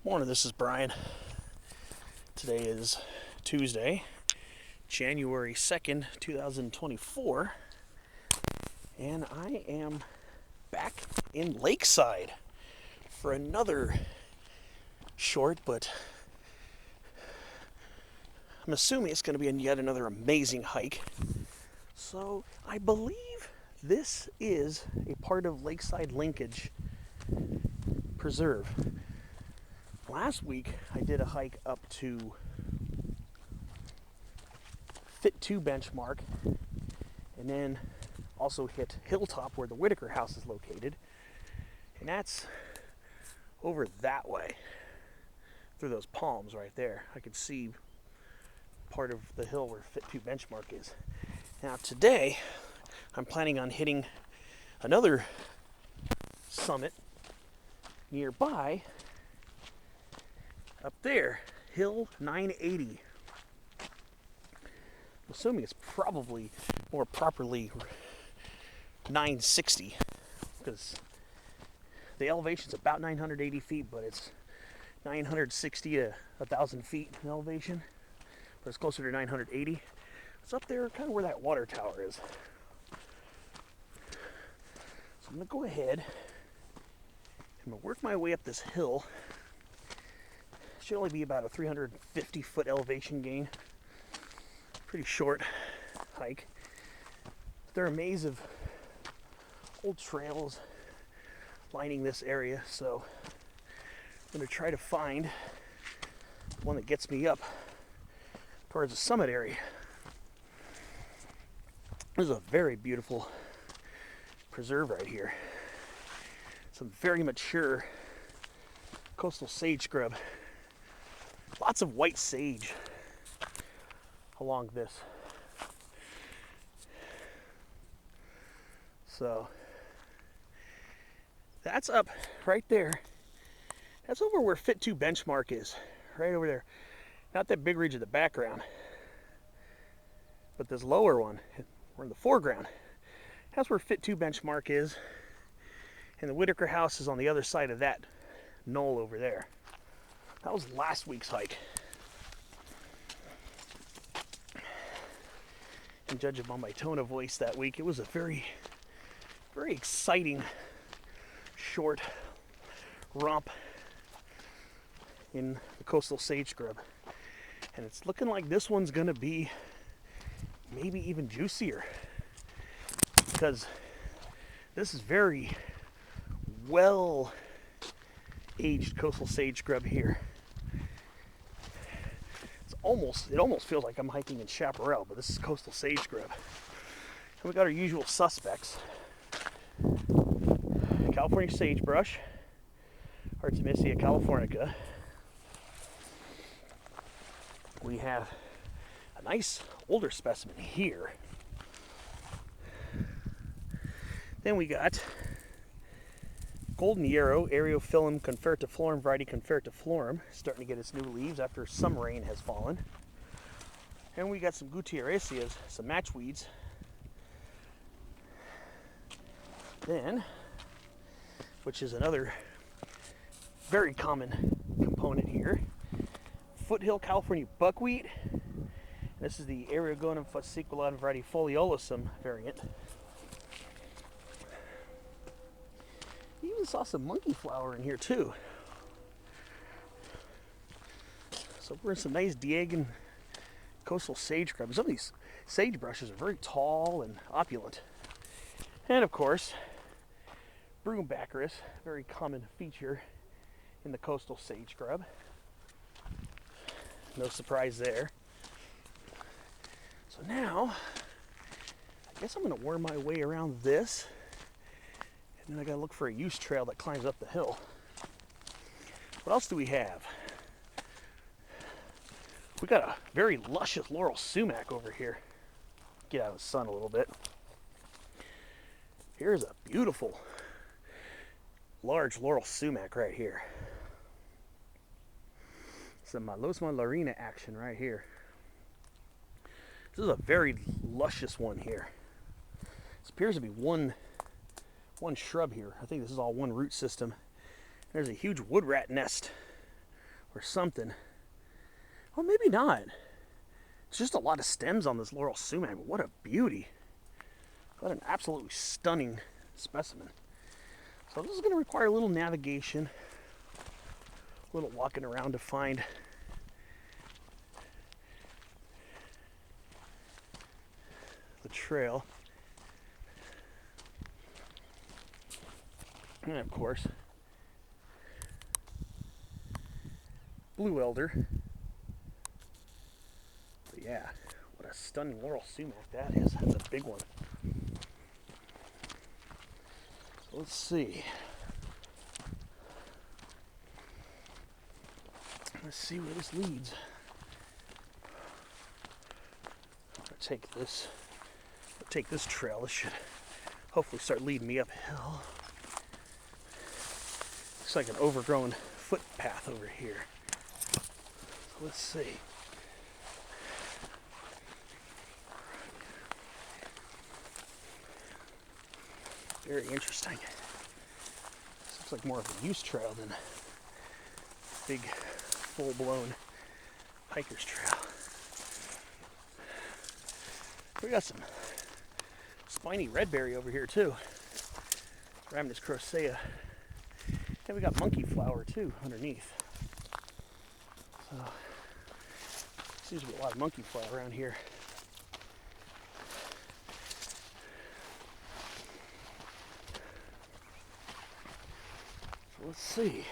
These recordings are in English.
Morning, this is Brian. Today is Tuesday, January 2nd, 2024, and I am back in Lakeside for another short, but I'm assuming it's going to be yet another amazing hike. So I believe this is a part of Lakeside Linkage Preserve. Last week I did a hike up to Fit 2 benchmark and then also hit Hilltop where the Whitaker house is located, and that's over that way through those palms right there. I could see part of the hill where Fit 2 benchmark is. Now today I'm planning on hitting another summit nearby up there, Hill 980. I'm assuming it's probably more properly 960 because the elevation's about 980 feet, but it's 960 to 1,000 feet in elevation, but it's closer to 980. It's up there, kind of where that water tower is. So I'm gonna go ahead. I'm gonna work my way up this hill. Should only be about a 350 foot elevation gain. Pretty short hike. There are a maze of old trails lining this area, so I'm going to try to find one that gets me up towards the summit area. This is a very beautiful preserve right here. Some very mature coastal sage scrub. Lots of white sage along this. So that's up right there. That's over where Fit 2 benchmark is, right over there. Not that big ridge in the background, but this lower one, we're in the foreground. That's where Fit 2 benchmark is, and the Whitaker house is on the other side of that knoll over there. That was last week's hike. And judging by my tone of voice that week, it was a very, very exciting short romp in the coastal sage scrub. And it's looking like this one's gonna be maybe even juicier, because this is very well aged coastal sage scrub here. It almost feels like I'm hiking in chaparral, but this is coastal sage scrub. And we got our usual suspects: California sagebrush, Artemisia californica. We have a nice older specimen here. Then we got Golden Yarrow, Eriophyllum confertiflorum, variety confertiflorum, starting to get its new leaves after some rain has fallen. And we got some Gutierrezias, some matchweeds. Then, which is another very common component here, Foothill California buckwheat. This is the Eriogonum fasciculum variety foliolosum variant. Even saw some monkey flower in here too. So we're in some nice Diegan coastal sage scrub. Some of these sagebrushes are very tall and opulent. And of course, Broombaccharis, very common feature in the coastal sage scrub. No surprise there. So now, I guess I'm going to worm my way around this. And then I gotta look for a use trail that climbs up the hill. What else do we have? We got a very luscious laurel sumac over here. Get out of the sun a little bit. Here's a beautiful large laurel sumac right here. Some Malosma larina action right here. This is a very luscious one here. This appears to be one shrub here. I think this is all one root system. There's a huge wood rat nest or something. Well, maybe not. It's just a lot of stems on this laurel sumac, but what a beauty. What an absolutely stunning specimen. So this is going to require a little navigation, a little walking around to find the trail. And of course, blue elder. But yeah, what a stunning laurel sumac that is. That's a big one. So let's see. Let's see where this leads. I'll take this trail. This should hopefully start leading me uphill. Looks like an overgrown footpath over here. So let's see. Very interesting. This looks like more of a use trail than a big, full-blown hiker's trail. We got some spiny redberry over here too. Rhamnus crocea. And we got monkey flower too underneath. So seems to be a lot of monkey flower around here. So let's see.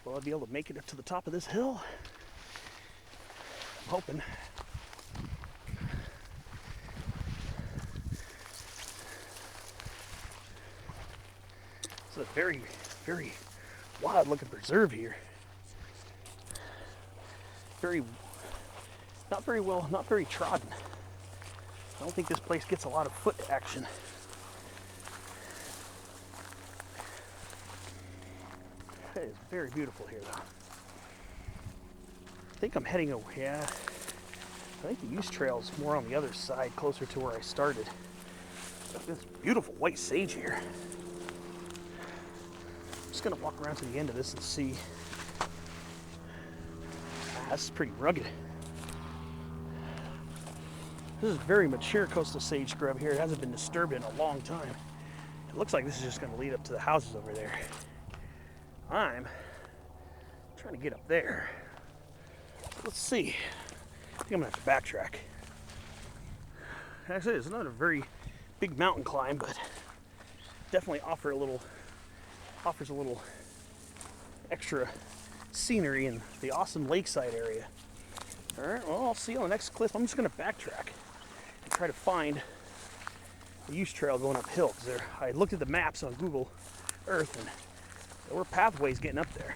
Will I be able to make it up to the top of this hill? I'm hoping. It's a very, very wild looking preserve here. Not very trodden. I don't think this place gets a lot of foot action. It is very beautiful here though. I think I'm heading away. Yeah, I think the use trail is more on the other side, closer to where I started. This beautiful white sage here. I'm just gonna walk around to the end of this and see. This is pretty rugged. This is very mature coastal sage scrub here. It hasn't been disturbed in a long time. It looks like this is just gonna lead up to the houses over there. I'm trying to get up there. Let's see. I think I'm gonna have to backtrack. Actually, it's not a very big mountain climb, but definitely offers a little extra scenery in the awesome lakeside area. All right, well, I'll see you on the next cliff. I'm just gonna backtrack and try to find the use trail going uphill. Because I looked at the maps on Google Earth and there were pathways getting up there.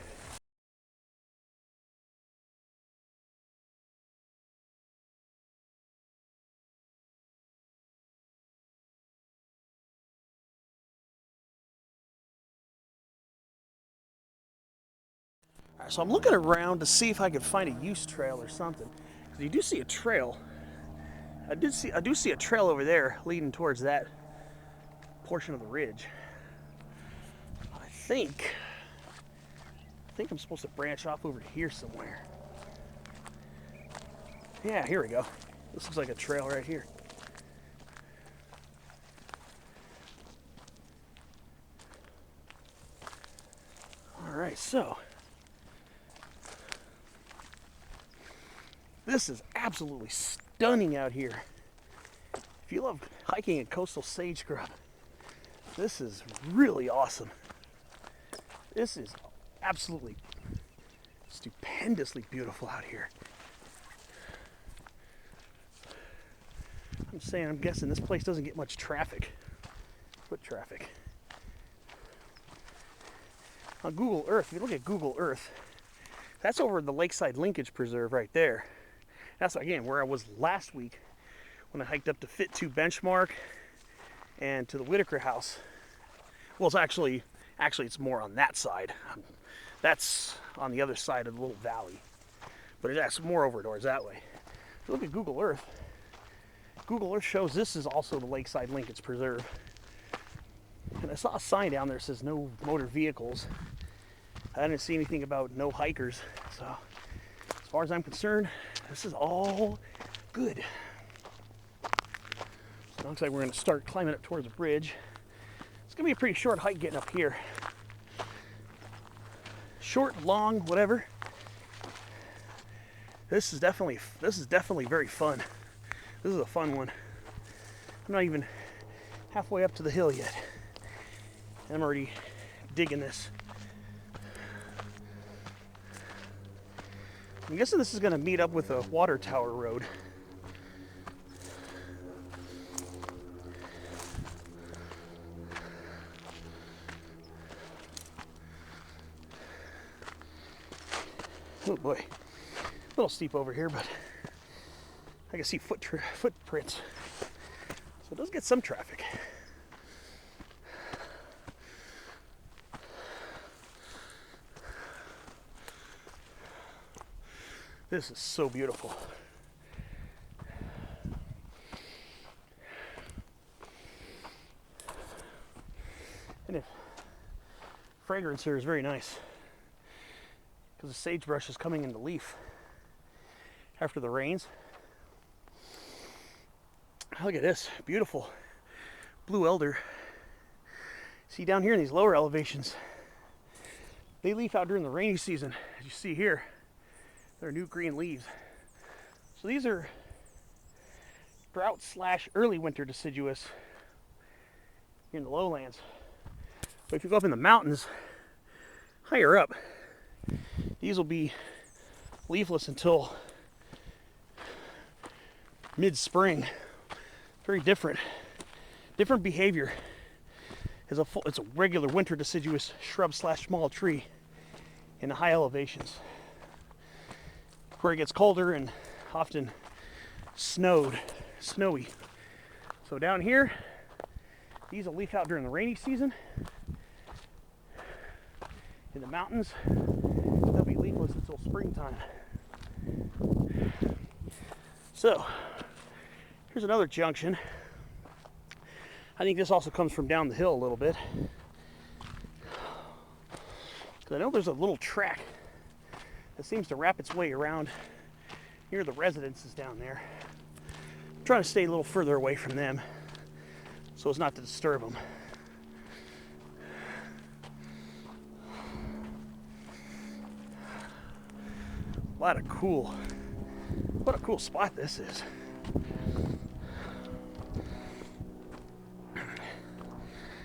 All right, so I'm looking around to see if I can find a use trail or something. Because you do see a trail. I do see a trail over there leading towards that portion of the ridge. I think I'm supposed to branch off over here somewhere. Yeah, here we go. This looks like a trail right here. All right, so this is absolutely stunning out here. If you love hiking in coastal sage scrub, this is really awesome. This is absolutely stupendously beautiful out here. I'm guessing this place doesn't get much traffic, foot traffic. On Google Earth, if you look at Google Earth, that's over the Lakeside Linkage Preserve right there. That's again where I was last week when I hiked up to Fit 2 Benchmark and to the Whitaker House. Well, it's actually it's more on that side. That's on the other side of the little valley, but that's more over towards that way. If you look at Google Earth shows this is also the Lakeside Linkage Preserve. And I saw a sign down there that says no motor vehicles. I didn't see anything about no hikers. So as far as I'm concerned, this is all good. So it looks like we're going to start climbing up towards the bridge. It's going to be a pretty short hike getting up here. Short, long, whatever. This is definitely very fun. This is a fun one. I'm not even halfway up to the hill yet. I'm already digging this. I'm guessing this is going to meet up with a water tower road. Oh boy, a little steep over here, but I can see footprints, so it does get some traffic. This is so beautiful. And the fragrance here is very nice because the sagebrush is coming into leaf after the rains. Look at this, beautiful blue elder. See down here in these lower elevations, they leaf out during the rainy season. As you see here, they're new green leaves. So these are drought / early winter deciduous here in the lowlands. But if you go up in the mountains, higher up, these will be leafless until mid-spring. Very different behavior. It's a regular winter deciduous shrub / small tree in the high elevations, where it gets colder and often snowy. So down here, these will leaf out during the rainy season. In the mountains, they'll be leafless until springtime. So, here's another junction. I think this also comes from down the hill a little bit. Because I know there's a little track that seems to wrap its way around near the residences down there. I'm trying to stay a little further away from them so as not to disturb them. What a cool spot this is.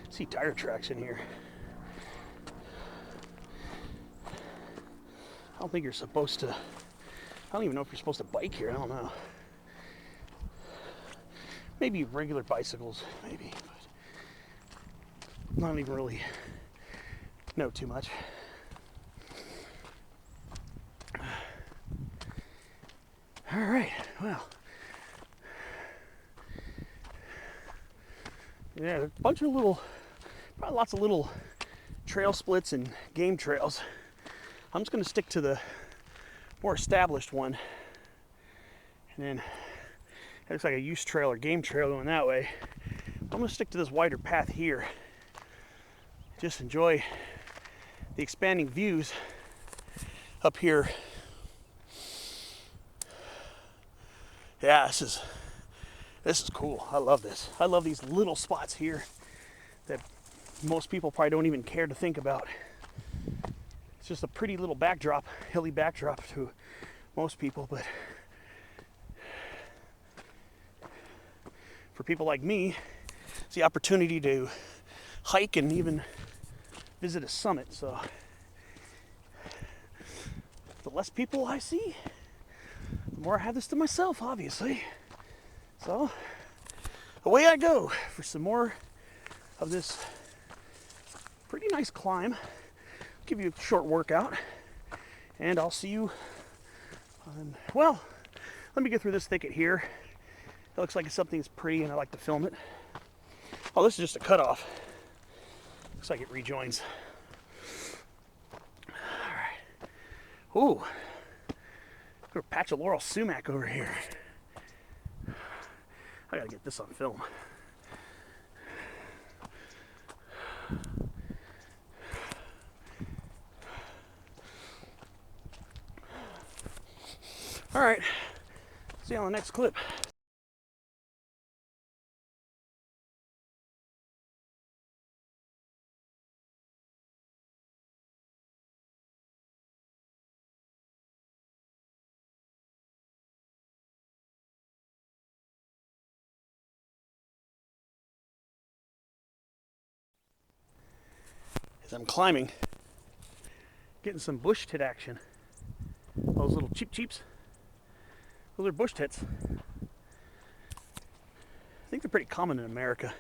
See tire tracks in here. I don't think you're supposed to. I don't even know if you're supposed to bike here. I don't know. Maybe regular bicycles, maybe. But I don't even really know too much. All right. Well. Yeah, a bunch of little, probably lots of little trail splits and game trails. I'm just going to stick to the more established one. And then it looks like a use trail or game trail going that way. I'm going to stick to this wider path here. Just enjoy the expanding views up here. Yeah, this is cool. I love this. I love these little spots here that most people probably don't even care to think about. It's just a pretty little backdrop, hilly backdrop to most people, but for people like me, it's the opportunity to hike and even visit a summit. So the less people I see, the more I have this to myself, obviously. So away I go for some more of this pretty nice climb. Give you a short workout, and I'll see you well, let me get through this thicket here. It looks like it's something that's pretty and I like to film it. Oh, this is just a cutoff. Looks like it rejoins. Alright. Ooh. Got a patch of laurel sumac over here. I gotta get this on film. All right, see you on the next clip. As I'm climbing, getting some bush tit action. Those little cheeps. Those are bush tits. I think they're pretty common in America.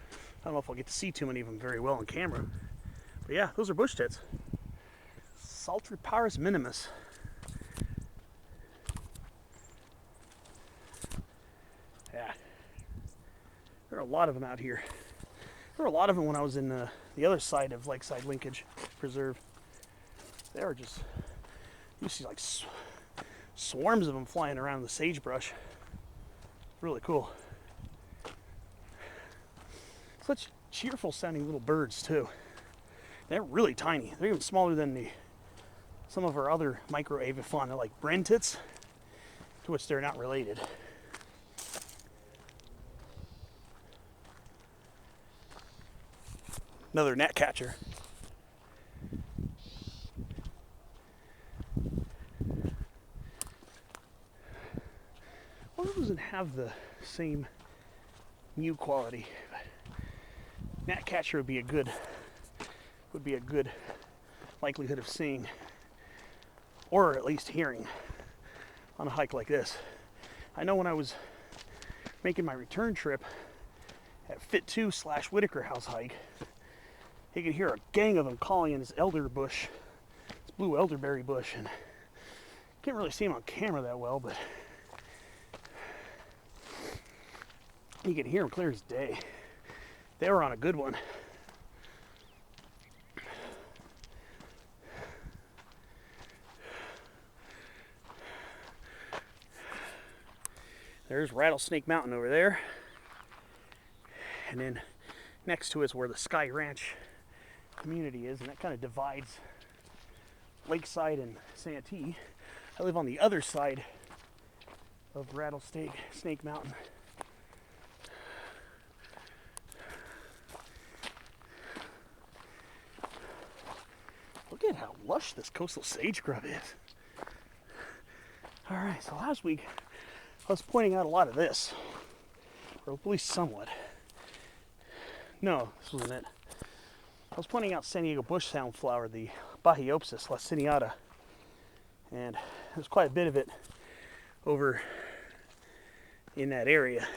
I don't know if I'll get to see too many of them very well on camera. But yeah, those are bush tits. Saltriparus minimus. Yeah. There are a lot of them out here. There were a lot of them when I was in the other side of Lakeside Linkage Preserve. They were just, you see like swarms of them flying around the sagebrush. Really cool. Such cheerful sounding little birds too. They're really tiny. They're even smaller than some of our other micro avifauna like bren tits, to which they're not related. Another gnatcatcher. Well, it doesn't have the same mew quality. Gnatcatcher would be a good likelihood of seeing, or at least hearing, on a hike like this. I know when I was making my return trip at Fit 2 / Whitaker House hike, you could hear a gang of them calling in this elder bush, this blue elderberry bush, and can't really see them on camera that well, but you could hear them clear as day. They were on a good one. There's Rattlesnake Mountain over there. And then next to it is where the Sky Ranch community is, and that kind of divides Lakeside and Santee. I live on the other side of Rattlesnake Mountain. Look at how lush this coastal sage scrub is. Alright, so last week I was pointing out a lot of this, or at least somewhat. No, this wasn't it. I was pointing out San Diego bush soundflower, the Bahiopsis laciniata, and there's quite a bit of it over in that area.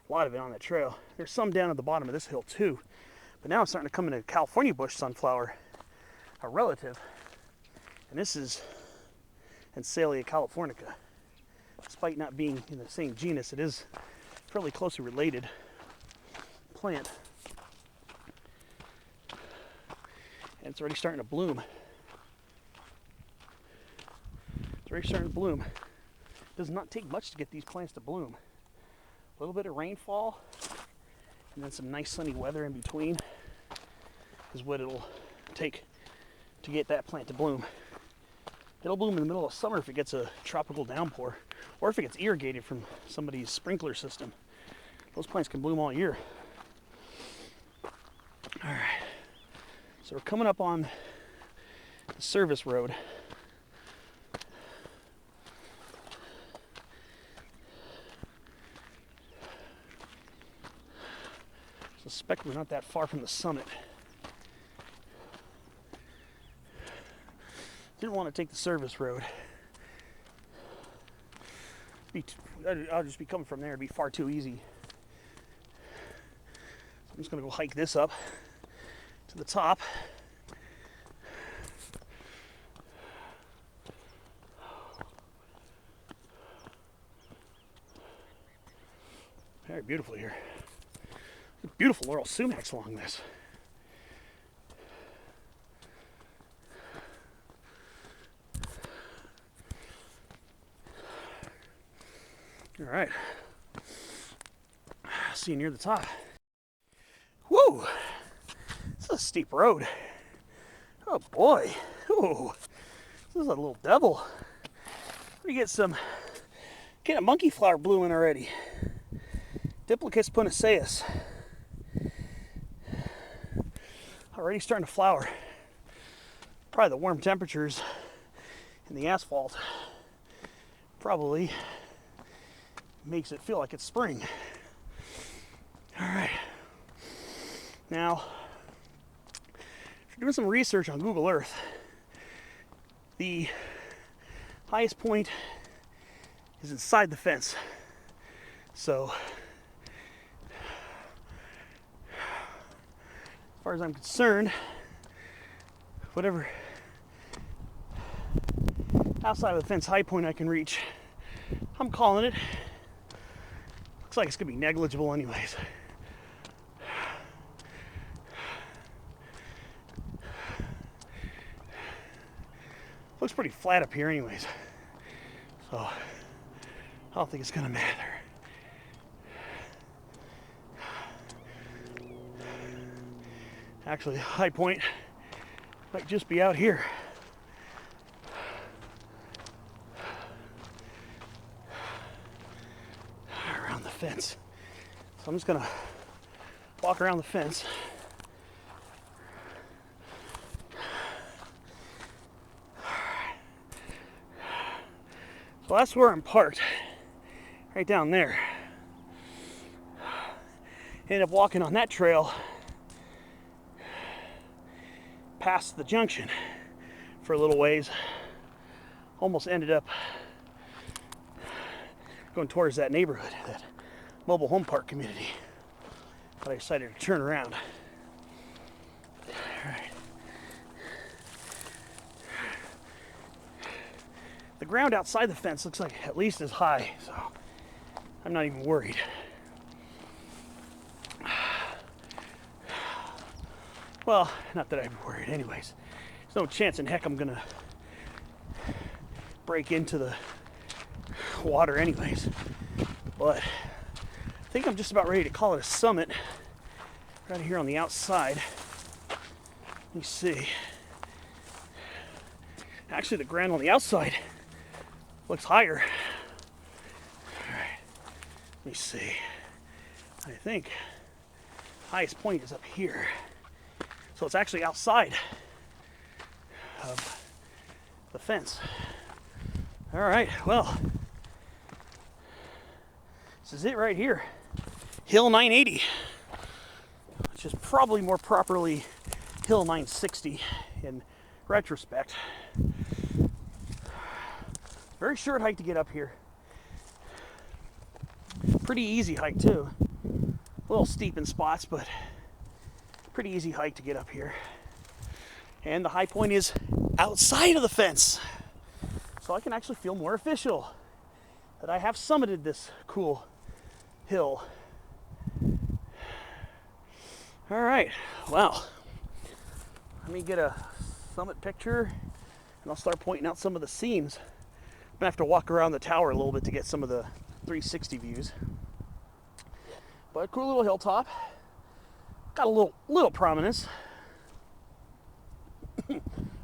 A lot of it on the trail. There's some down at the bottom of this hill too, but now it's starting to come into California bush sunflower, a relative, and this is Ensalia californica. Despite not being in the same genus, it is fairly closely related plant. And it's already starting to bloom. It's already starting to bloom. It does not take much to get these plants to bloom. A little bit of rainfall and then some nice sunny weather in between is what it'll take to get that plant to bloom. It'll bloom in the middle of summer if it gets a tropical downpour, or if it gets irrigated from somebody's sprinkler system. Those plants can bloom all year. All right, so we're coming up on the service road. I suspect we're not that far from the summit. Didn't want to take the service road. I'll just be coming from there. It'd be far too easy. So I'm just going to go hike this up to the top. Very beautiful here. Beautiful laurel sumacs along this. All right, see you near the top. Whoa, this is a steep road. Oh boy, ooh, this This is a little devil. We get a monkey flower blooming already. Diplicus punaceus. Already starting to flower. Probably the warm temperatures in the asphalt probably makes it feel like it's spring. All right. Now, doing some research on Google Earth, the highest point is inside the fence. So, as far as I'm concerned, whatever outside of the fence high point I can reach, I'm calling it. Looks like it's gonna be negligible anyways. Looks pretty flat up here anyways, so I don't think it's gonna matter. Actually, high point might just be out here. Around the fence. So I'm just gonna walk around the fence. So that's where I'm parked, right down there. Ended up walking on that trail past the junction for a little ways. Almost ended up going towards that neighborhood, that mobile home park community. But I decided to turn around. All right. The ground outside the fence looks like at least as high, so I'm not even worried. Well, not that I'm worried anyways. There's no chance in heck I'm gonna break into the water anyways. But I think I'm just about ready to call it a summit right here on the outside. Let me see. Actually, the ground on the outside looks higher. All right, let me see. I think highest point is up here. So it's actually outside of the fence. All right, well, this is it right here. Hill 980, which is probably more properly Hill 960 in retrospect. Very short hike to get up here. Pretty easy hike too. A little steep in spots, but pretty easy hike to get up here. And the high point is outside of the fence. So I can actually feel more official that I have summited this cool hill. All right, well, let me get a summit picture and I'll start pointing out some of the seams. I'm gonna have to walk around the tower a little bit to get some of the 360 views. But a cool little hilltop. Got a little prominence.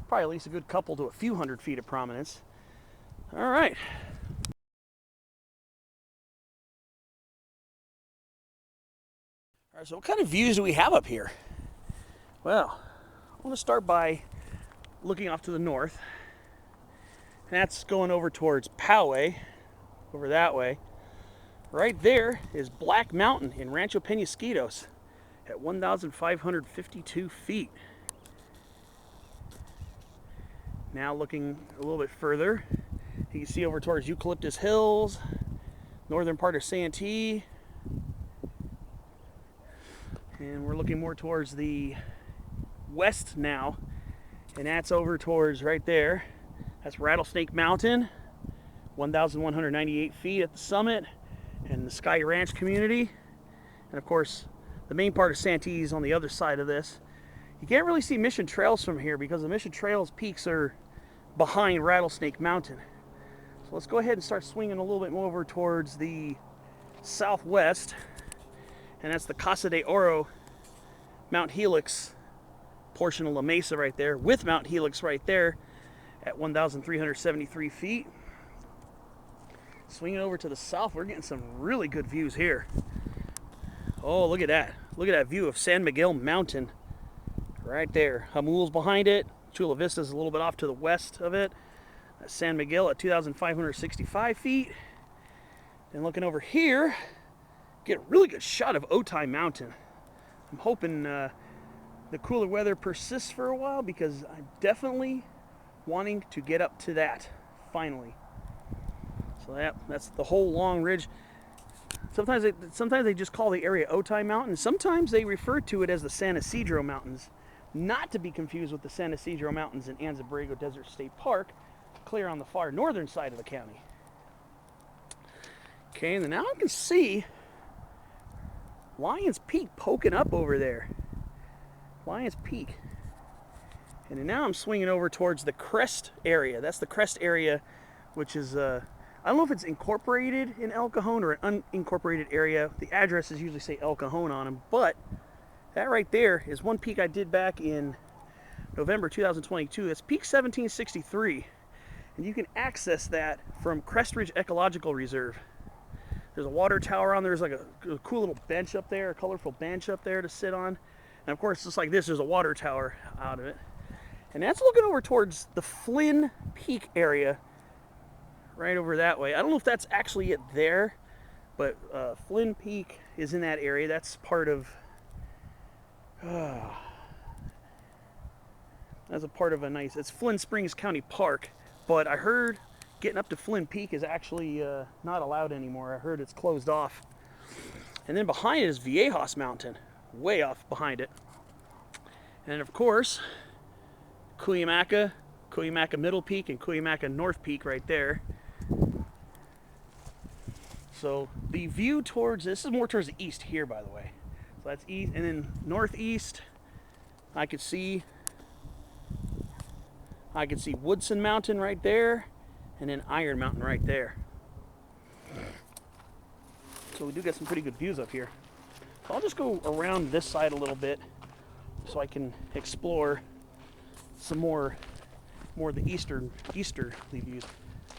Probably at least a good couple to a few hundred feet of prominence. All right. All right, so what kind of views do we have up here? Well, I want to start by looking off to the north. And that's going over towards Powell, over that way. Right there is Black Mountain in Rancho Penasquitos at 1,552 feet. Now looking a little bit further, you can see over towards Eucalyptus Hills, northern part of Santee. And we're looking more towards the west now, and that's over towards right there. That's Rattlesnake Mountain, 1,198 feet at the summit, and the Sky Ranch community. And of course, the main part of Santee is on the other side of this. You can't really see Mission Trails from here because the Mission Trails peaks are behind Rattlesnake Mountain. So let's go ahead and start swinging a little bit more over towards the southwest, and that's the Casa de Oro, Mount Helix portion of La Mesa right there, with Mount Helix right there at 1,373 feet. Swinging over to the south, we're getting some really good views here. Oh, look at that. Look at that view of San Miguel Mountain right there. Jamul's behind it. Chula Vista is a little bit off to the west of it. That's San Miguel at 2,565 feet. And looking over here, get a really good shot of Otay Mountain. I'm hoping the cooler weather persists for a while because I'm definitely wanting to get up to that, finally. So that's the whole long ridge. Sometimes they just call the area Otay Mountain. Sometimes they refer to it as the San Isidro Mountains, not to be confused with the San Isidro Mountains in Anza Borrego Desert State Park, clear on the far northern side of the county. Okay, and then now I can see Lions Peak poking up over there. Lions Peak. And then now I'm swinging over towards the crest area. That's the crest area, which is, I don't know if it's incorporated in El Cajon or an unincorporated area. The addresses usually say El Cajon on them, but that right there is one peak I did back in November 2022. That's Peak 1763. And you can access that from Crest Ridge Ecological Reserve. There's a water tower on there. There's like a cool little bench up there, a colorful bench up there to sit on. And of course, just like this, there's a water tower out of it. And that's looking over towards the Flynn Peak area, right over that way. I don't know if that's actually it there, but Flynn Peak is in that area. That's part of, that's a part of a nice, it's Flynn Springs County Park, but I heard getting up to Flynn Peak is actually not allowed anymore. I heard it's closed off. And then behind it is Viejas Mountain, way off behind it. And of course, Cuyamaca Middle Peak and Cuyamaca North Peak right there. So the view towards, this is more towards the east here, by the way. So that's east, and then northeast, I could see Woodson Mountain right there, and then Iron Mountain right there. So we do get some pretty good views up here. So I'll just go around this side a little bit so I can explore some more of the easterly views.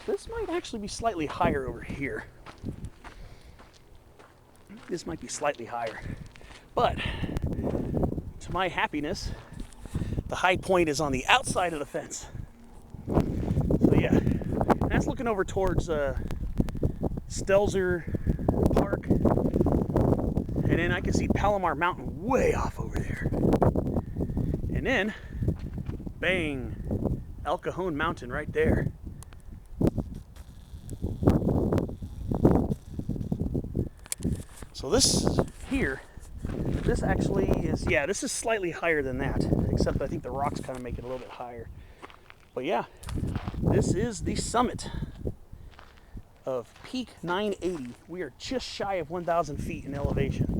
This might actually be slightly higher over here. This might be slightly higher. But to my happiness, the high point is on the outside of the fence. So yeah, that's looking over towards Stelzer Park. And then I can see Palomar Mountain way off over there. And then, bang, El Cajon Mountain right there. So this here, this actually is, yeah, this is slightly higher than that, except I think the rocks kind of make it a little bit higher. But yeah, this is the summit of Peak 980. We are just shy of 1,000 feet in elevation.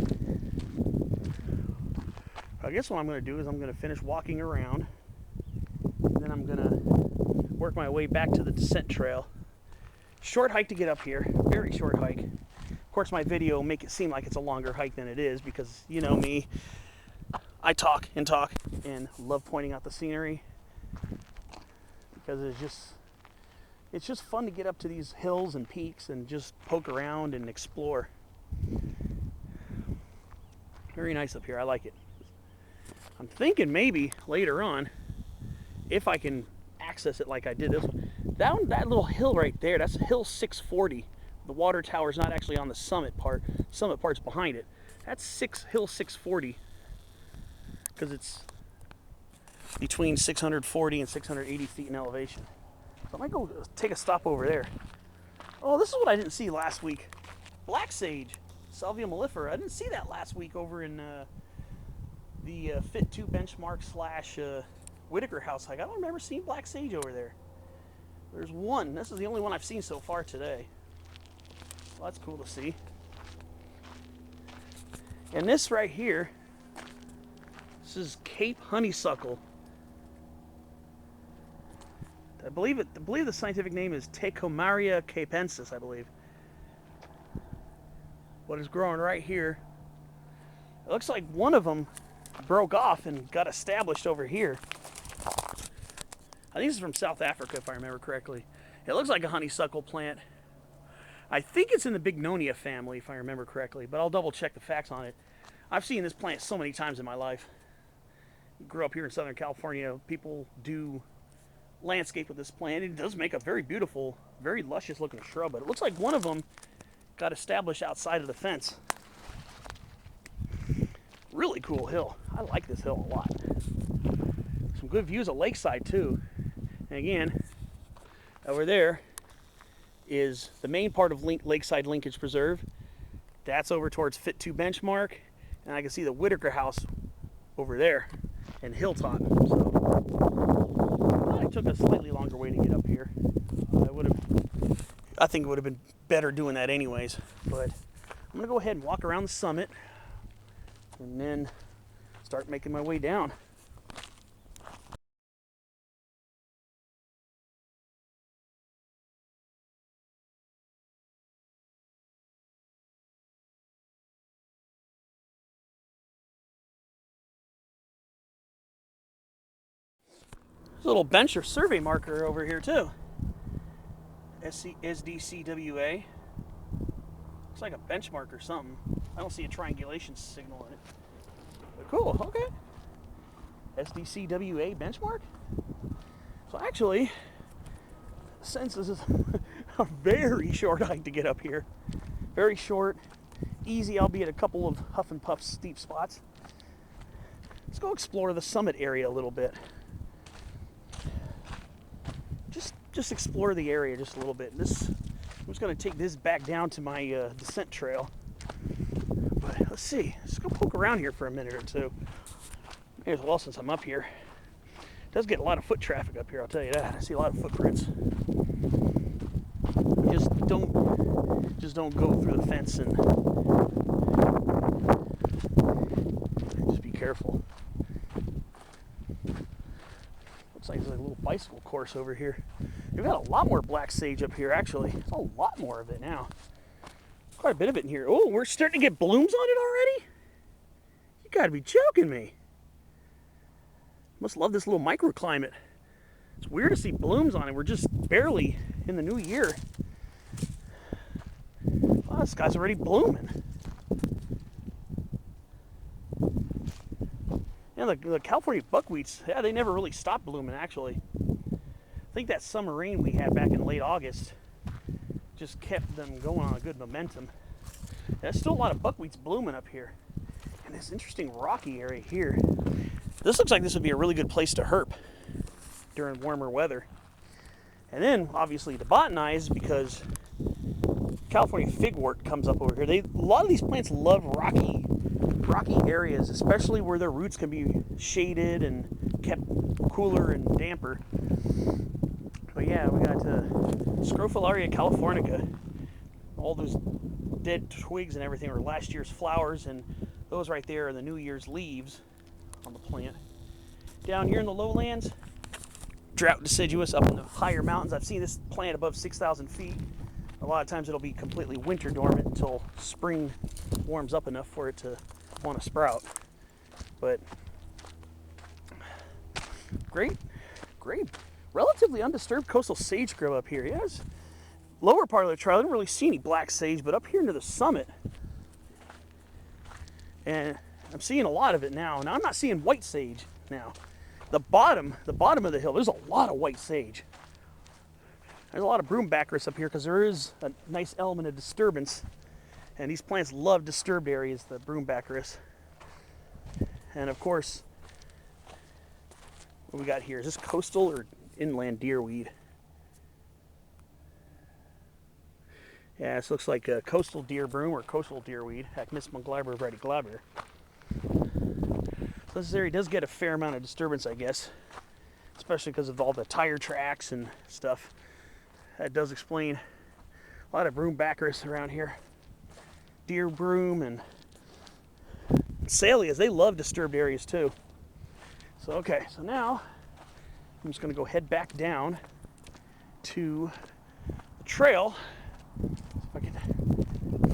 I guess what I'm going to do is I'm going to finish walking around, and then I'm going to work my way back to the descent trail. Short hike to get up here, very short hike. Of course, my video will make it seem like it's a longer hike than it is because, you know me, I talk and love pointing out the scenery because it's just fun to get up to these hills and peaks and just poke around and explore. Very nice up here. I like it. I'm thinking maybe later on, if I can access it like I did this one, down that little hill right there, that's Hill 640. The water tower is not actually on the summit part. Summit part's behind it. That's Hill 640 because it's between 640 and 680 feet in elevation. So I might go take a stop over there. Oh, this is what I didn't see last week. Black sage, Salvia mellifera. I didn't see that last week over in the Fit 2 benchmark / Whitaker house hike. I don't remember seeing black sage over there. There's one. This is the only one I've seen so far today. Well, that's cool to see. And this right here, this is Cape honeysuckle. I believe the scientific name is Tecomarea capensis, I believe. What is growing right here. It looks like one of them broke off and got established over here. I think this is from South Africa, if I remember correctly. It looks like a honeysuckle plant. I think it's in the Bignonia family, if I remember correctly, but I'll double check the facts on it. I've seen this plant so many times in my life. Grew up here in Southern California. People do landscape with this plant. It does make a very beautiful, very luscious looking shrub, but it looks like one of them got established outside of the fence. Really cool hill. I like this hill a lot. Some good views of Lakeside too. And again, over there is the main part of Lakeside Linkage Preserve. That's over towards Fit 2 Benchmark, and I can see the Whitaker House over there and Hilltop. So I took a slightly longer way to get up here. I think it would have been better doing that anyways, but I'm gonna go ahead and walk around the summit and then start making my way down. There's a little bench or survey marker over here too. SDCWA. Looks like a benchmark or something. I don't see a triangulation signal in it. But cool, okay. SDCWA benchmark? So actually, since this is a very short hike to get up here, very short, easy, albeit a couple of huff and puff steep spots. Let's go explore the summit area a little bit. Just explore the area just a little bit. I'm just going to take this back down to my descent trail. But let's see. Let's go poke around here for a minute or two. May as well, since I'm up here. It does get a lot of foot traffic up here, I'll tell you that. I see a lot of footprints. Just don't go through the fence, and just be careful. Looks like there's a little bicycle course over here. We've got a lot more black sage up here, actually. There's a lot more of it now. Quite a bit of it in here. Oh, we're starting to get blooms on it already? You gotta be joking me. Must love this little microclimate. It's weird to see blooms on it. We're just barely in the new year. Wow, this guy's already blooming. Yeah, the California buckwheats, yeah, they never really stopped blooming, actually. I think that summer rain we had back in late August just kept them going on a good momentum. There's still a lot of buckwheats blooming up here. And this interesting rocky area here. This looks like this would be a really good place to herp during warmer weather. And then, obviously, to botanize, because California figwort comes up over here. A lot of these plants love rocky areas, especially where their roots can be shaded and kept cooler and damper. But yeah, we got Scrophularia californica. All those dead twigs and everything are last year's flowers, and those right there are the New Year's leaves on the plant. Down here in the lowlands, drought deciduous. Up in the higher mountains, I've seen this plant above 6,000 feet. A lot of times it'll be completely winter dormant until spring warms up enough for it to want to sprout. But great, relatively undisturbed coastal sage grove up here. Yes, lower part of the trail I didn't really see any black sage, but up here near the summit, and I'm seeing a lot of it now. Now I'm not seeing white sage now. The bottom of the hill, there's a lot of white sage. There's a lot of broombacris up here because there is a nice element of disturbance. And these plants love disturbed areas, the broombacris. And of course, what we got here, is this coastal or inland deerweed? Yeah, this looks like a coastal deer broom or coastal deerweed. Acmissima glaber bradyglabra. So this area does get a fair amount of disturbance, I guess. Especially because of all the tire tracks and stuff. That does explain a lot of broombacris around here. Deer broom and sallias, they love disturbed areas too. So okay, so now I'm just going to go head back down to the trail. If I can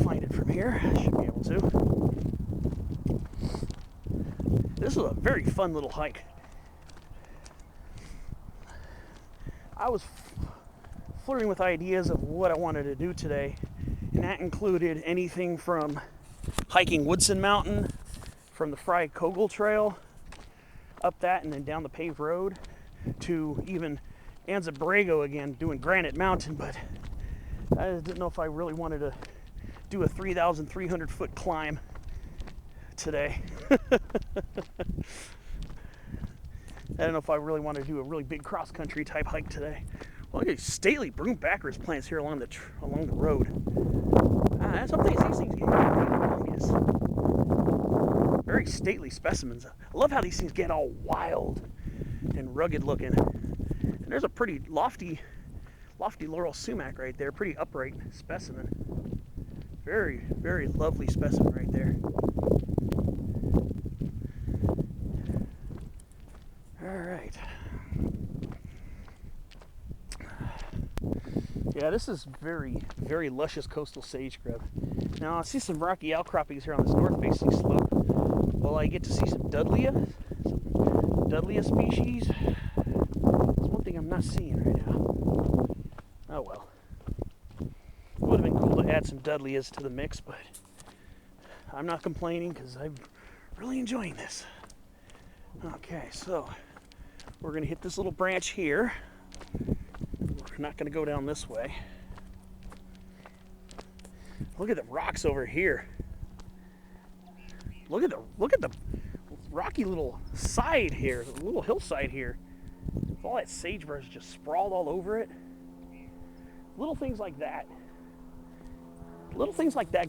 find it from here, I should be able to. This is a very fun little hike. I was flirting with ideas of what I wanted to do today, and that included anything from hiking Woodson Mountain from the Fry Kogel Trail up that and then down the paved road to even Anza-Borrego again, doing Granite Mountain. But I didn't know if I really wanted to do a 3,300 foot climb today. I don't know if I really want to do a really big cross-country type hike today. Well, look at these stately broom backers plants here along the road. Some things, these things get humongous. Very stately specimens. I love how these things get all wild and rugged looking. And there's a pretty lofty laurel sumac right there. Pretty upright specimen. Very, very lovely specimen right there. Alright. Yeah, this is very, very luscious coastal sage scrub. Now, I see some rocky outcroppings here on this north-facing slope. Well, I get to see some Dudleya species. That's one thing I'm not seeing right now. Oh well. It would have been cool to add some Dudleyas to the mix, but I'm not complaining because I'm really enjoying this. Okay, so we're going to hit this little branch here. We're not going to go down this way. Look at the rocks over here. Look at the rocky little side here, the little hillside here. All that sagebrush just sprawled all over it. Little things like that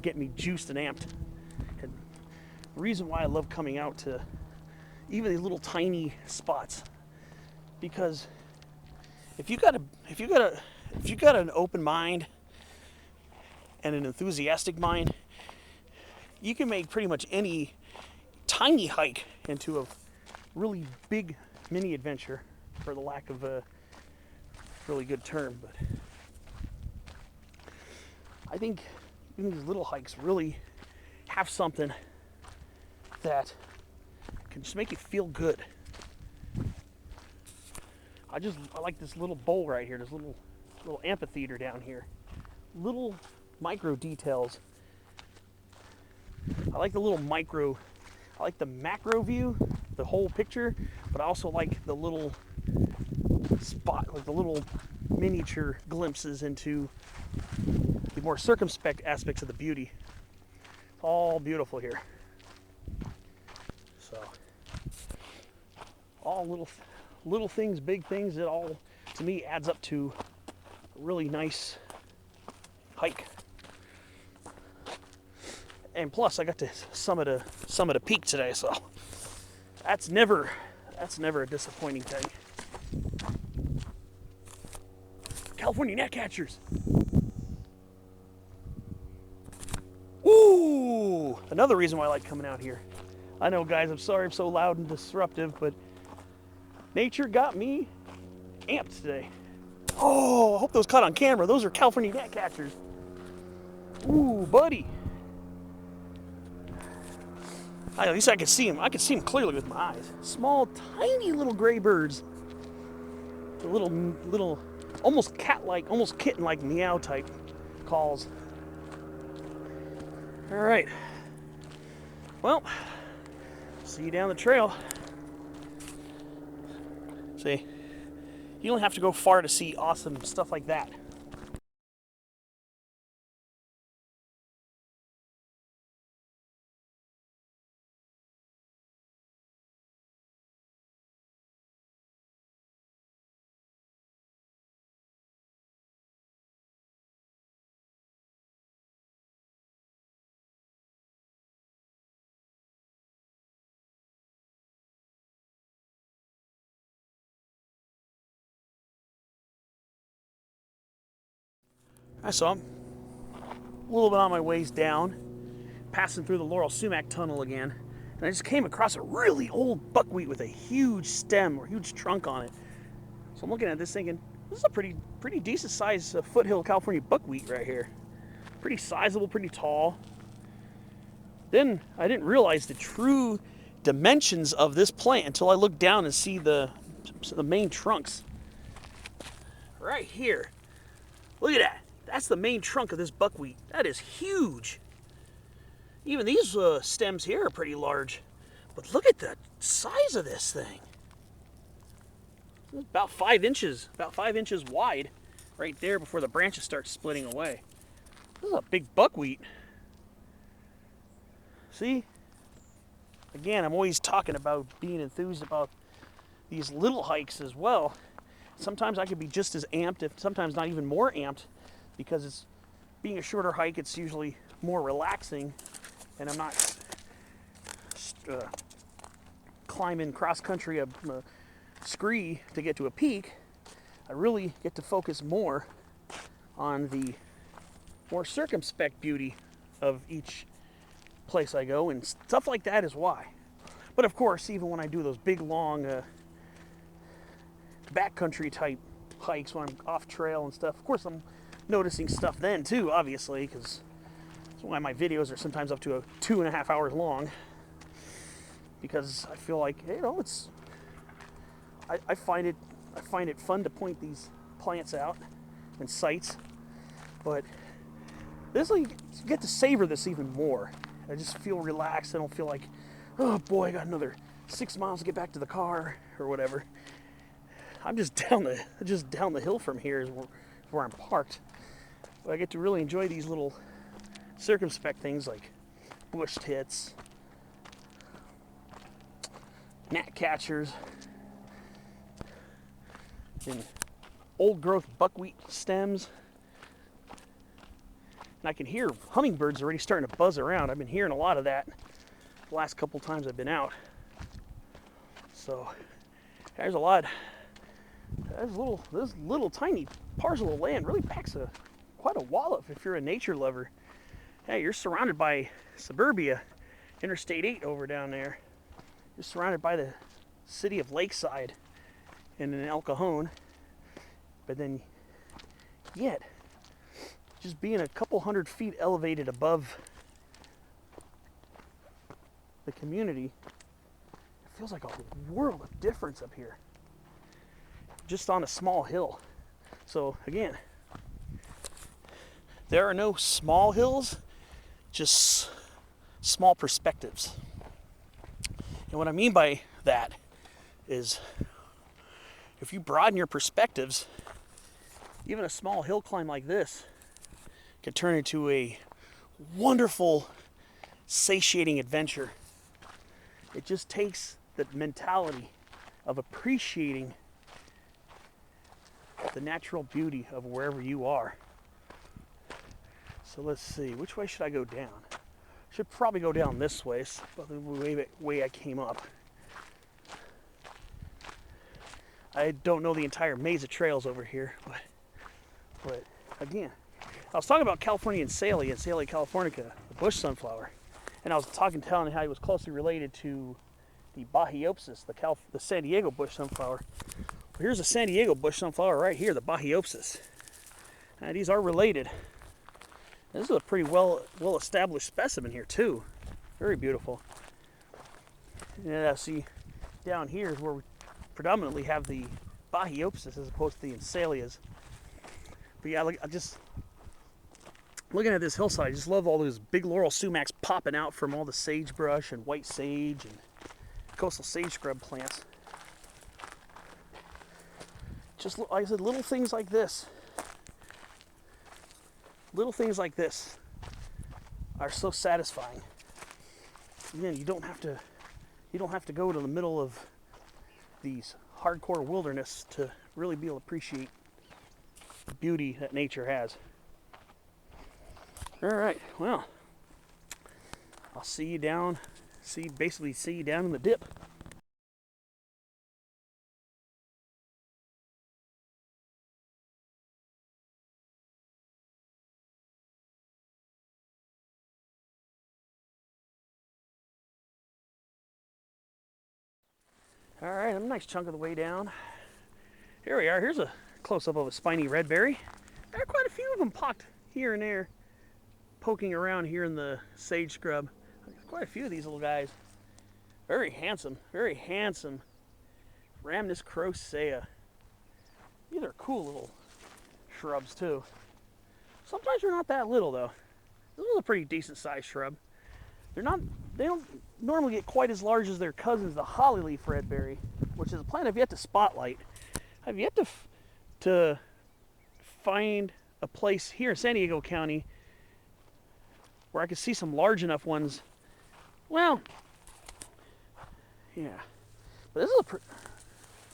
get me juiced and amped. And the reason why I love coming out to even these little tiny spots, because if you got an open mind and an enthusiastic mind, you can make pretty much any tiny hike into a really big mini adventure, for the lack of a really good term. But I think even these little hikes really have something that can just make you feel good. I like this little bowl right here, this little amphitheater down here. Little micro details. I like the macro view, the whole picture, but I also like the little spot, like the little miniature glimpses into the more circumspect aspects of the beauty. It's all beautiful here. So, all little things, big things, it all, to me, adds up to a really nice hike. And plus, I got to summit a peak today, so that's never a disappointing thing. California gnatcatchers. Ooh, another reason why I like coming out here. I know, guys, I'm sorry I'm so loud and disruptive, but nature got me amped today. Oh, I hope those caught on camera. Those are California gnatcatchers. Ooh, buddy. At least I could see them. I could see them clearly with my eyes. Small, tiny little gray birds. The little, almost cat-like, almost kitten-like meow type calls. All right. Well, see you down the trail. See, you don't have to go far to see awesome stuff like that. I saw him a little bit on my ways down, passing through the Laurel Sumac Tunnel again, and I just came across a really old buckwheat with a huge stem or huge trunk on it. So I'm looking at this thinking, this is a pretty decent sized foothill California buckwheat right here. Pretty sizable, pretty tall. Then I didn't realize the true dimensions of this plant until I looked down and see the main trunks. right here. Look at that. That's the main trunk of this buckwheat. That is huge. Even these stems here are pretty large. But look at the size of this thing. It's about 5 inches wide right there before the branches start splitting away. This is a big buckwheat. See? Again, I'm always talking about being enthused about these little hikes as well. Sometimes I could be just as amped, if sometimes not even more amped, because it's being a shorter hike, it's usually more relaxing, and I'm not climbing cross country a scree to get to a peak. I really get to focus more on the more circumspect beauty of each place I go, and stuff like that is why. But of course, even when I do those big long backcountry type hikes when I'm off trail and stuff, of course I'm noticing stuff then too, obviously, because that's why my videos are sometimes up to 2.5 hours long, because I feel like, you know, it's I find it fun to point these plants out and sites, but this, you get to savor this even more. I just feel relaxed. I don't feel like, oh boy, I got another 6 miles to get back to the car or whatever. I'm just down the hill from here is where I'm parked. But I get to really enjoy these little circumspect things like bush tits, gnat catchers, and old growth buckwheat stems. And I can hear hummingbirds already starting to buzz around. I've been hearing a lot of that the last couple times I've been out. So there's a lot. This little tiny parcel of land really packs quite a wallop if you're a nature lover. Hey, you're surrounded by suburbia, Interstate 8 over down there. You're surrounded by the city of Lakeside and in El Cajon. But then, yet, just being a couple 100 feet elevated above the community, it feels like a world of difference up here. Just on a small hill. So again, there are no small hills, just small perspectives. And what I mean by that is, if you broaden your perspectives, even a small hill climb like this can turn into a wonderful, satiating adventure. It just takes the mentality of appreciating the natural beauty of wherever you are. So let's see, which way should I go down? Should probably go down this way, but the way I came up. I don't know the entire maze of trails over here, but again, I was talking about Californian Saley and Saley californica, the bush sunflower, and I was telling how he was closely related to the Bahiopsis, the San Diego bush sunflower. Well, here's a San Diego bush sunflower right here, the Bahiopsis. These are related. This is a pretty well-established specimen here too. Very beautiful. And see, down here is where we predominantly have the Bahiopsis as opposed to the Ensalias. But yeah, I just looking at this hillside, I just love all those big laurel sumacs popping out from all the sagebrush and white sage and coastal sage scrub plants. Just like I said, little things like this. Little things like this are so satisfying. Again, you don't have to go to the middle of these hardcore wilderness to really be able to appreciate the beauty that nature has. All right, well, I'll see you down in the dip. All right, I'm a nice chunk of the way down. Here we are. Here's a close-up of a spiny redberry. There are quite a few of them pocked here and there, poking around here in the sage scrub. There's quite a few of these little guys. Very handsome, very handsome. Rhamnus crocea. These are cool little shrubs too. Sometimes they're not that little though. This is a pretty decent sized shrub. They don't normally get quite as large as their cousins, the hollyleaf redberry, which is a plant I've yet to spotlight. I've yet to find a place here in San Diego County where I could see some large enough ones. Well, yeah, but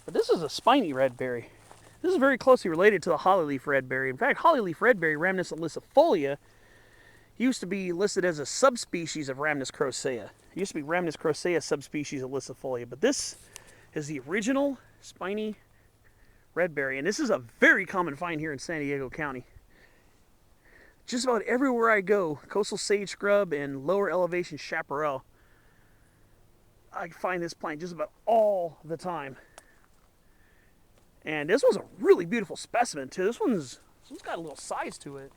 this is a spiny redberry. This is very closely related to the hollyleaf redberry. In fact, hollyleaf redberry, Rhamnus ilicifolia, used to be listed as a subspecies of Rhamnus crocea. It used to be Rhamnus crocea subspecies ilicifolia, but this is the original spiny redberry, and this is a very common find here in San Diego County. Just about everywhere I go, coastal sage scrub and lower elevation chaparral, I find this plant just about all the time. And this was a really beautiful specimen too. This one's got a little size to it.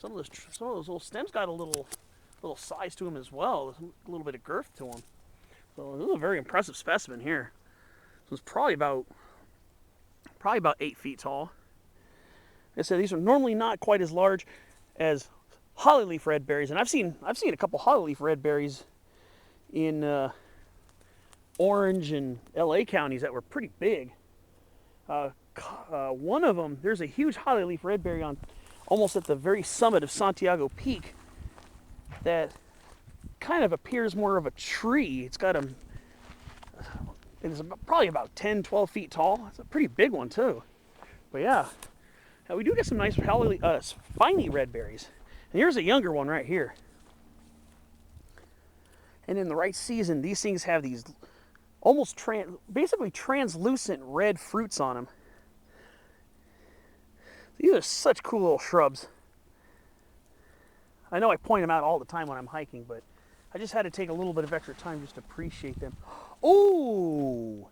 Some of those little stems got a little size to them as well. A little bit of girth to them. So this is a very impressive specimen here. So it's probably about 8 feet tall. Like I said, these are normally not quite as large as hollyleaf redberries, and I've seen a couple hollyleaf redberries in Orange and LA counties that were pretty big. One of them, there's a huge hollyleaf redberry on almost at the very summit of Santiago Peak that kind of appears more of a tree. It's probably about 10-12 feet tall. It's a pretty big one too. But yeah, now we do get some nice spiny redberries. And here's a younger one right here. And in the right season, these things have these almost basically translucent red fruits on them. These are such cool little shrubs. I know I point them out all the time when I'm hiking, but I just had to take a little bit of extra time just to appreciate them. Oh,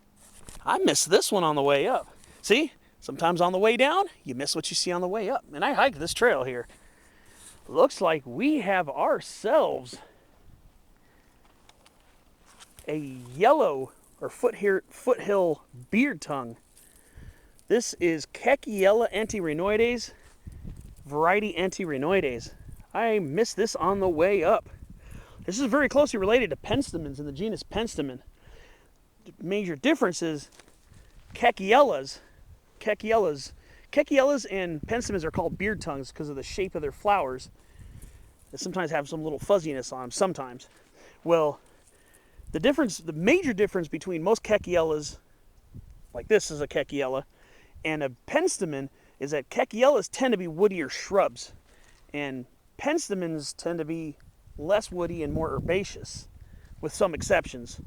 I missed this one on the way up. See, sometimes on the way down, you miss what you see on the way up. And I hiked this trail here. Looks like we have ourselves a yellow or foothill beard tongue. This is Cajon antirrhinoides, variety antirrhinoides. I missed this on the way up. This is very closely related to penstemons in the genus Penstemon. The major difference is Cachiellas and penstemons are called beard tongues because of the shape of their flowers. They sometimes have some little fuzziness on them, sometimes. Well, the major difference between most Cachiellas, like this is a Cachiella, and a penstemon is that Cachiellas tend to be woodier shrubs, and penstemons tend to be less woody and more herbaceous, with some exceptions.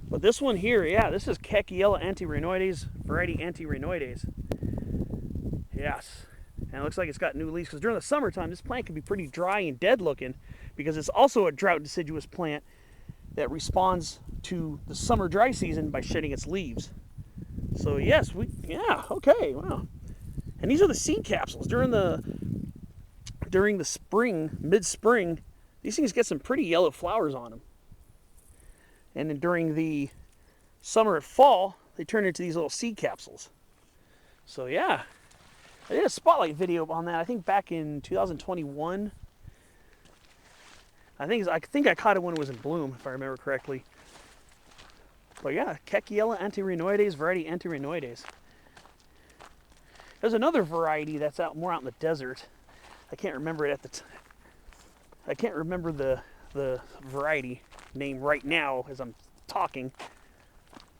But this one here, yeah, this is Cajon antirrhinoides, variety antirrhinoides. Yes, and it looks like it's got new leaves, because during the summertime, this plant can be pretty dry and dead looking, because it's also a drought deciduous plant that responds to the summer dry season by shedding its leaves. So yes, okay, wow. And these are the seed capsules. During the spring, mid-spring, these things get some pretty yellow flowers on them. And then during the summer and fall, they turn into these little seed capsules. So yeah, I did a spotlight video on that, I think back in 2021. I think I caught it when it was in bloom, if I remember correctly. But yeah, Cajon antirrhinoides, variety antirrhinoides. There's another variety that's more out in the desert. I can't remember it I can't remember the variety name right now as I'm talking,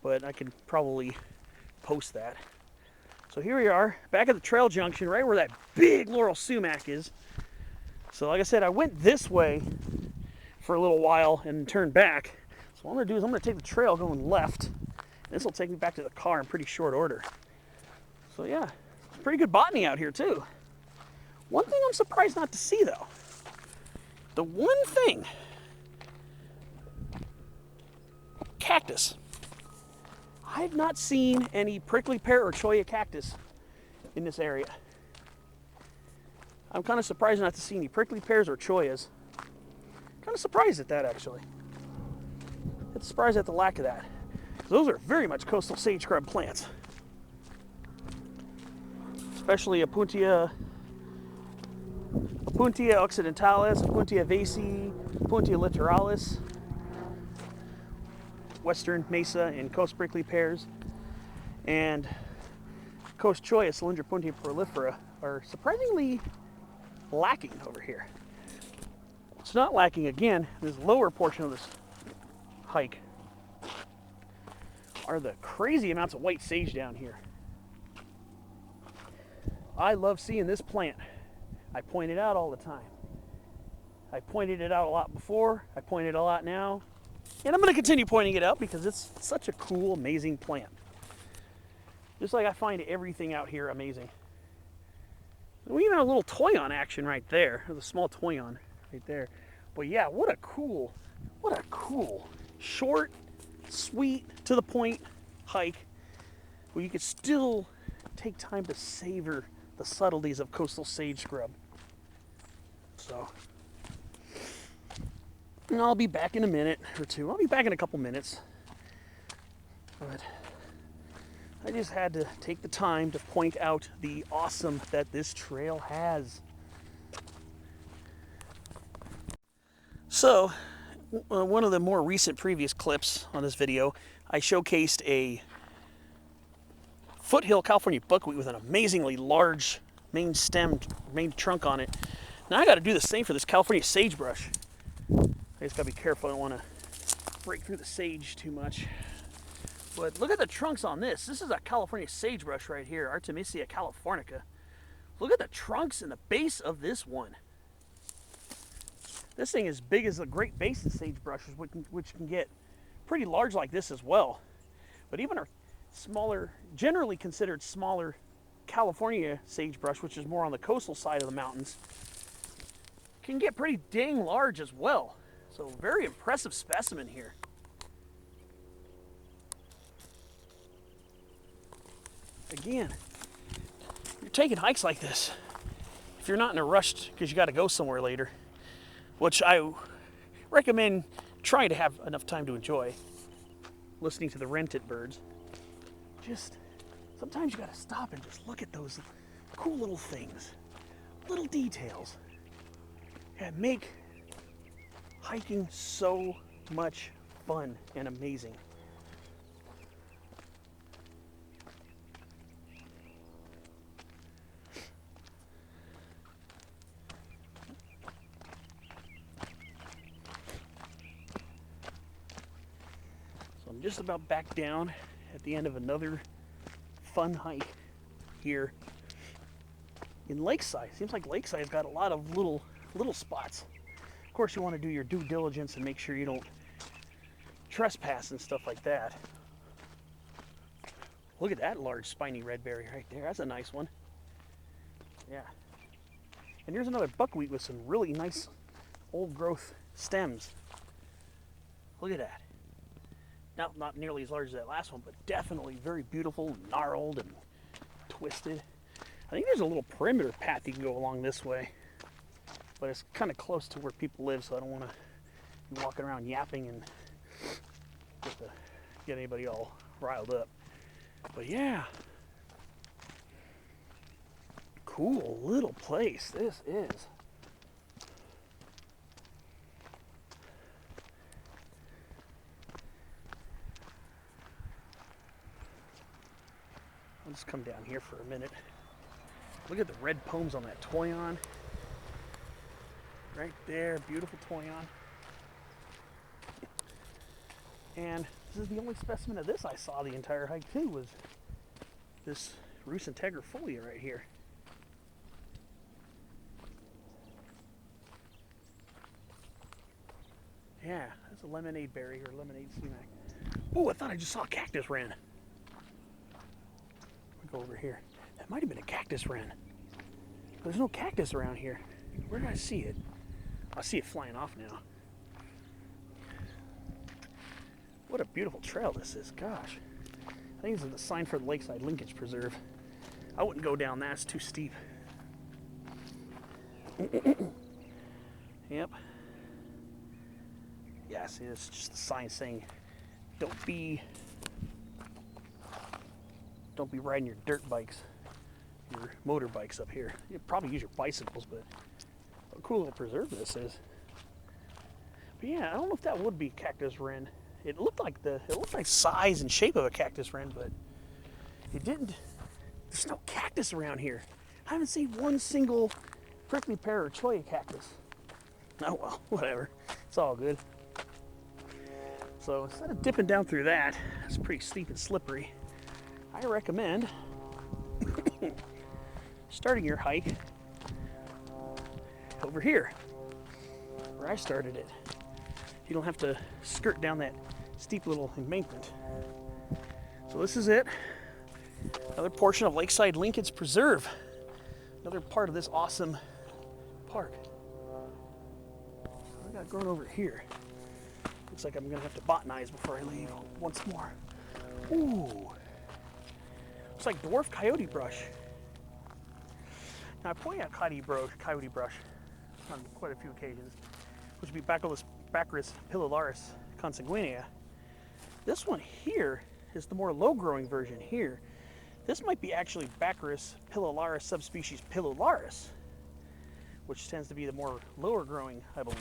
but I could probably post that. So here we are, back at the trail junction, right where that big laurel sumac is. So like I said, I went this way for a little while and turned back. So what I'm going to do is I'm going to take the trail going left. This will take me back to the car in pretty short order. So yeah, pretty good botany out here too. One thing I'm surprised not to see though. The one thing, cactus. I've not seen any prickly pear or cholla cactus in this area. I'm kind of surprised not to see any prickly pears or chollas. Kind of surprised at that, actually. I'm surprised at the lack of that. Those are very much coastal sage scrub plants. especially Opuntia occidentalis, Opuntia vacei, Opuntia littoralis, western mesa and coast prickly pears, and coast cholla, Cylindropuntia prolifera, are surprisingly lacking over here. It's not lacking again. This lower portion of this hike are the crazy amounts of white sage down here. I love seeing this plant. I point it out all the time. I pointed it out a lot before. I point it a lot now. And I'm going to continue pointing it out because it's such a cool, amazing plant. Just like I find everything out here amazing. We even have a little toyon action right there. There's a small toyon right there. But yeah, what a cool, short, sweet, to the point hike where you could still take time to savor the subtleties of coastal sage scrub. So, and I'll be back in a minute or two. I'll be back in a couple minutes. But I just had to take the time to point out the awesome that this trail has. So, one of the more recent previous clips on this video, I showcased a foothill California buckwheat with an amazingly large main trunk on it. Now I got to do the same for this California sagebrush. I just got to be careful. I don't want to break through the sage too much. But look at the trunks on this. This is a California sagebrush right here, Artemisia californica. Look at the trunks and the base of this one. This thing is big as the Great Basin sagebrushes, which can get pretty large like this as well. But even our smaller, generally considered smaller California sagebrush, which is more on the coastal side of the mountains, can get pretty dang large as well. So very impressive specimen here. Again, you're taking hikes like this, if you're not in a rush because you got to go somewhere later, which I recommend trying to have enough time to enjoy, listening to the rented birds, just sometimes you got to stop and just look at those cool little things, little details that make hiking so much fun and amazing. I'm just about back down at the end of another fun hike here in Lakeside. Seems like Lakeside's got a lot of little spots. Of course, you want to do your due diligence and make sure you don't trespass and stuff like that. Look at that large spiny red berry right there. That's a nice one. Yeah. And here's another buckwheat with some really nice old growth stems. Look at that. Not nearly as large as that last one, but definitely very beautiful, gnarled and twisted. I think there's a little perimeter path you can go along this way, but it's kind of close to where people live, so I don't want to be walking around yapping and get anybody all riled up. But yeah, cool little place this is. I'll just come down here for a minute. Look at the red pomes on that toyon. Right there, beautiful toyon. And this is the only specimen of this I saw the entire hike too, was this Rus integrifolia right here. Yeah, that's a lemonade berry or lemonade sumac. Oh, I thought I just saw a cactus wren. Go over here. That might have been a cactus wren. There's no cactus around here. Where did I see it? I see it flying off now. What a beautiful trail this is. Gosh. I think this is the sign for the Lakeside Linkage Preserve. I wouldn't go down that. It's too steep. Yep. Yeah, see, it's just the sign saying, don't be riding your dirt bikes your motorbikes up here. You probably use your bicycles, but what a cool little preserve this is. But yeah, I don't know if that would be cactus wren. It looked like size and shape of a cactus wren, but it didn't. There's no cactus around here. I haven't seen one single prickly pear or cholla cactus. Oh well, whatever. It's all good. So instead of dipping down through that, it's pretty steep and slippery. I recommend starting your hike over here, where I started it. You don't have to skirt down that steep little embankment. So this is it. Another portion of Lakeside Linkage Preserve. Another part of this awesome park. What do I got growing over here? Looks like I'm gonna have to botanize before I leave once more. Ooh. Looks like dwarf coyote brush. Now I point out coyote brush on quite a few occasions, which would be Baccharis piloularis consanguinea. This one here is the more low-growing version here. This might be actually Baccharis piloularis subspecies piloularis, which tends to be the more lower-growing, I believe.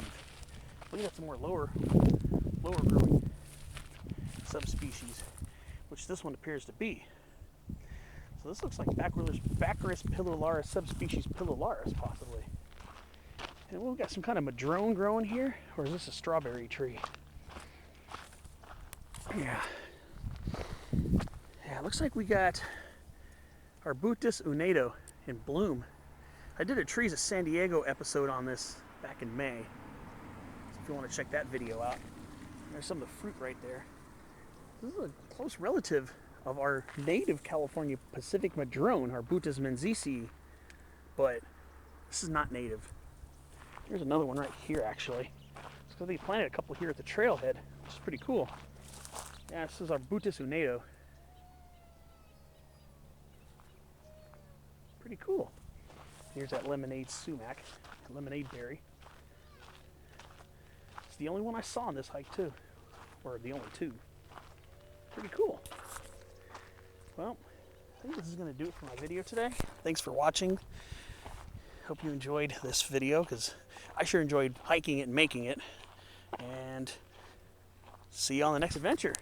I believe that's the more lower-growing subspecies, which this one appears to be. So this looks like Baccharis piloularis subspecies piloularis, possibly. And we've got some kind of madrone growing here, or is this a strawberry tree? Yeah. Yeah, it looks like we got Arbutus unato in bloom. I did a Trees of San Diego episode on this back in May. So if you want to check that video out. There's some of the fruit right there. This is a close relative of our native California Pacific madrone, Arbutus menziesii, but this is not native. Here's another one right here, actually. So they planted a couple here at the trailhead, which is pretty cool. Yeah, this is Arbutus unato. Pretty cool. Here's that lemonade sumac, lemonade berry. It's the only one I saw on this hike too, or the only two. Pretty cool. Well, I think this is going to do it for my video today. Thanks for watching. Hope you enjoyed this video, because I sure enjoyed hiking it and making it. And see you on the next adventure.